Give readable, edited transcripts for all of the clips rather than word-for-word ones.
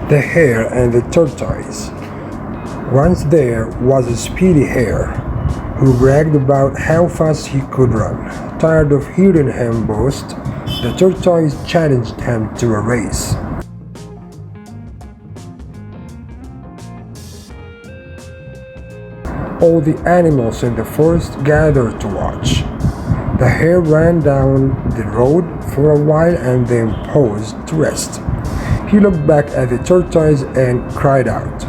The Hare and the Tortoise. Once there was a speedy hare who bragged about how fast he could run. Tired of hearing him boast, the tortoise challenged him to a race. All the animals in the forest gathered to watch. The hare ran down the road for a while and then paused to rest. He looked back at the tortoise and cried out,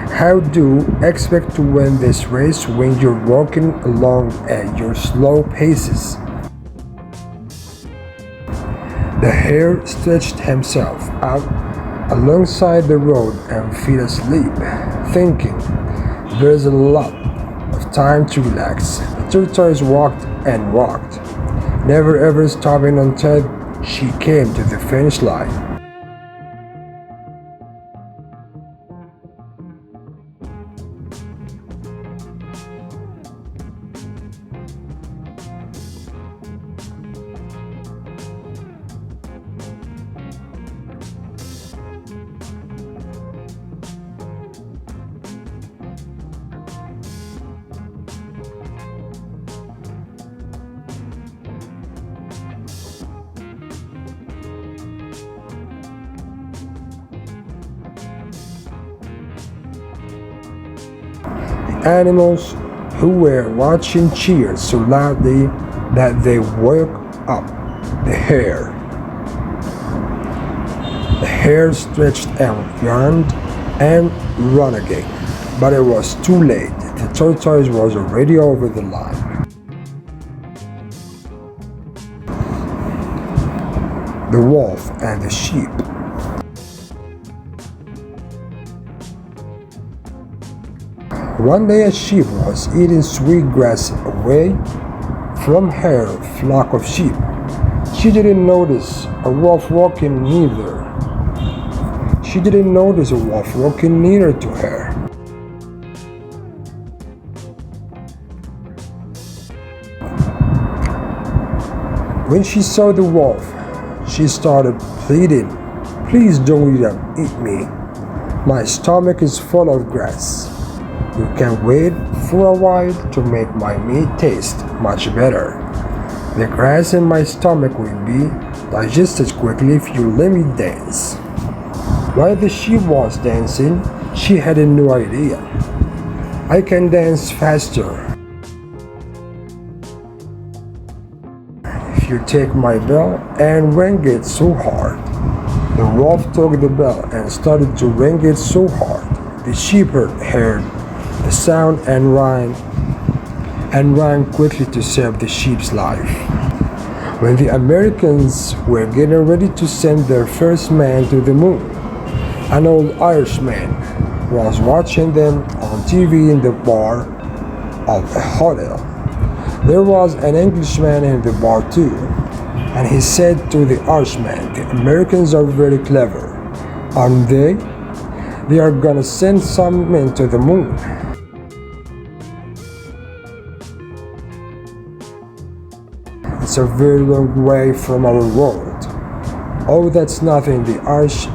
"How do you expect to win this race when you're walking along at your slow paces?" The hare stretched himself out alongside the road and fell asleep, thinking, "There's a lot of time to relax." The tortoise walked and walked, never ever stopping until she came to the finish line. Animals who were watching cheered so loudly that they woke up the hare. The hare stretched and yawned and ran again, but it was too late. The tortoise was already over the line. The wolf and the sheep. One day a sheep was eating sweet grass away from her flock of sheep. She didn't notice a wolf walking neither. She didn't notice a wolf walking near to her. When she saw the wolf, she started pleading, "Please don't eat me. My stomach is full of grass. You can wait for a while to make my meat taste much better. The grass in my stomach will be digested quickly if you let me dance." While the sheep was dancing, she had a new idea. "I can dance faster if you take my bell and ring it so hard." The wolf took the bell and started to ring it so hard. The sheep heard the sound and ran quickly to save the sheep's life. When the Americans were getting ready to send their first man to the moon, an old Irishman was watching them on TV in the bar of a hotel. There was an Englishman in the bar too, and he said to the Irishman, "The Americans are very clever, aren't they? They are gonna send some men to the moon." "It's a very long way from our world." "Oh, that's nothing. The Irish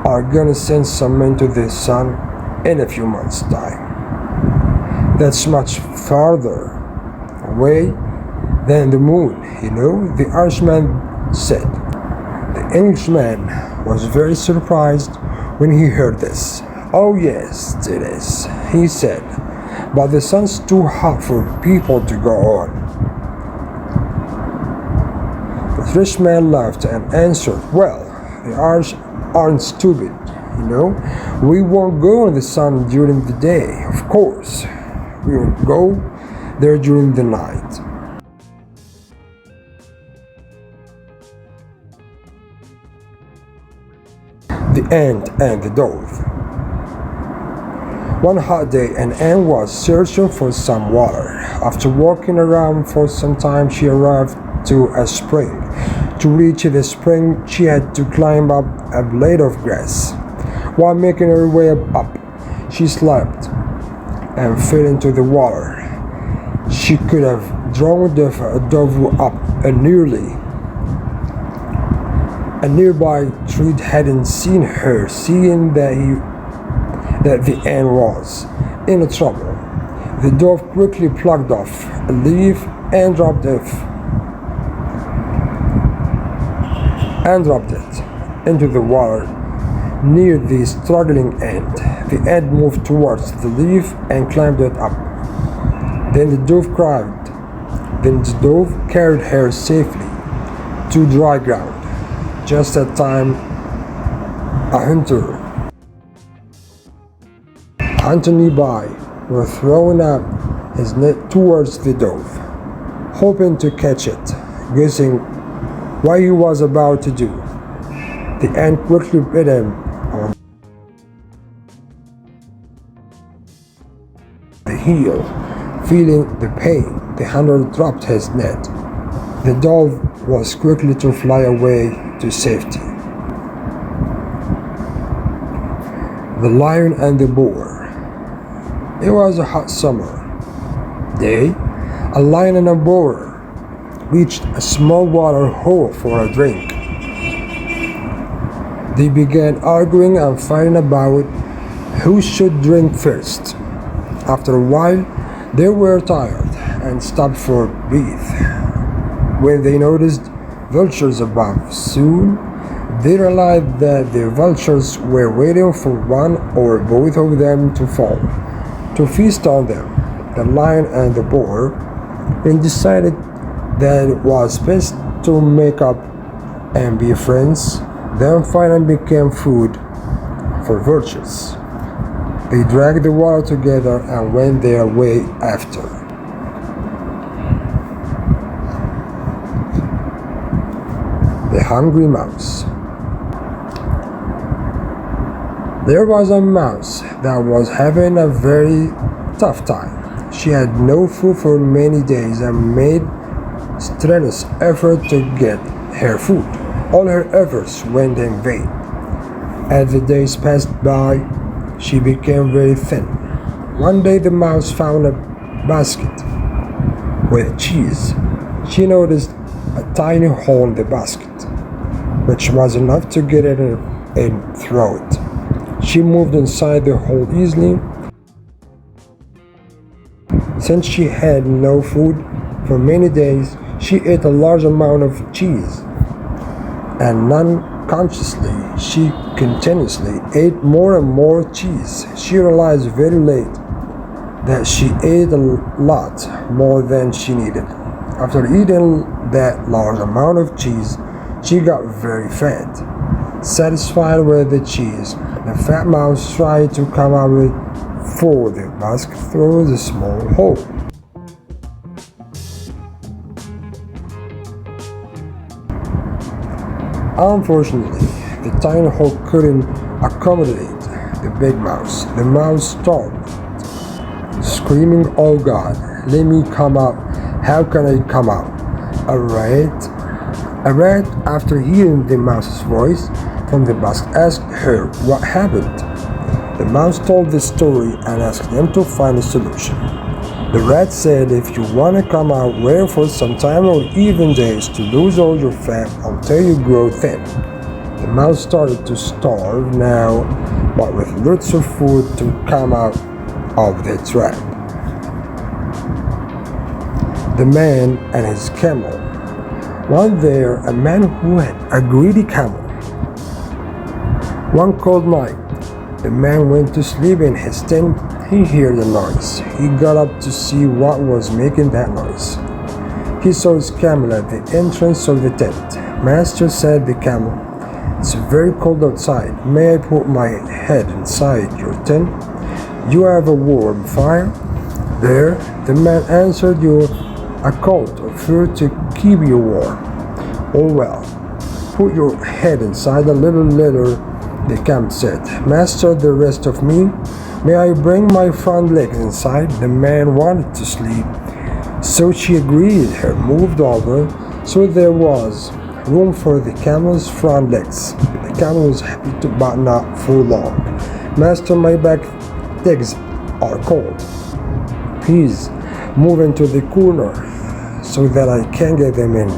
are gonna send some men to the sun in a few months' time." "That's much farther away than the moon, you know," the Irishman said. The Englishman was very surprised when he heard this. "Oh yes, it is," he said, "but the sun's too hot for people to go on." The Irishman laughed and answered, "Well, the Irish aren't stupid, you know. We won't go in the sun during the day, of course. We will go there during the night." The ant and the dove. One hot day, an ant was searching for some water. After walking around for some time, she arrived to a spring. To reach the spring, she had to climb up a blade of grass. While making her way up, she slipped and fell into the water. She could have drawn the dove up A nearby tree hadn't seen her, seeing that the ant was in trouble. The dove quickly plucked off a leaf and dropped it into the water near the struggling ant. The ant moved towards the leaf and climbed it up. Then the dove carried her safely to dry ground. Just at time, a hunter nearby was throwing up his net towards the dove, hoping to catch it, guessing what he was about to do. The ant quickly bit him on the heel. Feeling the pain, the hunter dropped his net. The dove was quickly to fly away to safety. The Lion and the Boar. It was a hot summer day. A lion and a boar reached a small water hole for a drink. They began arguing and fighting about who should drink first. After a while, they were tired and stopped for breath. When they noticed vultures above, soon they realized that the vultures were waiting for one or both of them to fall, to feast on them. The lion and the boar then decided that it was best to make up and be friends, then finally became food for vultures. They drank the water together and went their way after. The Hungry Mouse. There was a mouse that was having a very tough time. She had no food for many days and made strenuous effort to get her food. All her efforts went in vain. As the days passed by, she became very thin. One day the mouse found a basket with cheese. She noticed a tiny hole in the basket, which was enough to get it in through it. She moved inside the hole easily. Since she had no food for many days, she ate a large amount of cheese, and unconsciously she continuously ate more and more cheese. She realized very late that she ate a lot more than she needed. After eating that large amount of cheese, she got very fat. Satisfied with the cheese, the fat mouse tried to come out for the basket through the small hole. Unfortunately, the tiny hole couldn't accommodate the big mouse. The mouse stopped, screaming, "Oh God, let me come out. How can I come out?" A rat, after hearing the mouse's voice from the basket, asked her what happened. The mouse told the story and asked them to find a solution. The rat said, "If you want to come out, wait for some time or even days to lose all your fat until you grow thin." The mouse started to starve now, but with lots of food to come out of the trap. The Man and His Camel. One day, a man who had a greedy camel. One cold night, the man went to sleep in his tent. He heard a noise. He got up to see what was making that noise. He saw his camel at the entrance of the tent. "Master," said the camel, "it's very cold outside. May I put my head inside your tent? You have a warm fire there?" The man answered, "You a coat of fur to keep you warm." "Oh well, put your head inside a little later," the camel said. "Master, the rest of me, may I bring my front legs inside?" The man wanted to sleep, so she agreed. Her moved over, so there was room for the camel's front legs. The camel was happy to, but not for long. "Master, my back legs are cold. Please move into the corner so that I can get them in."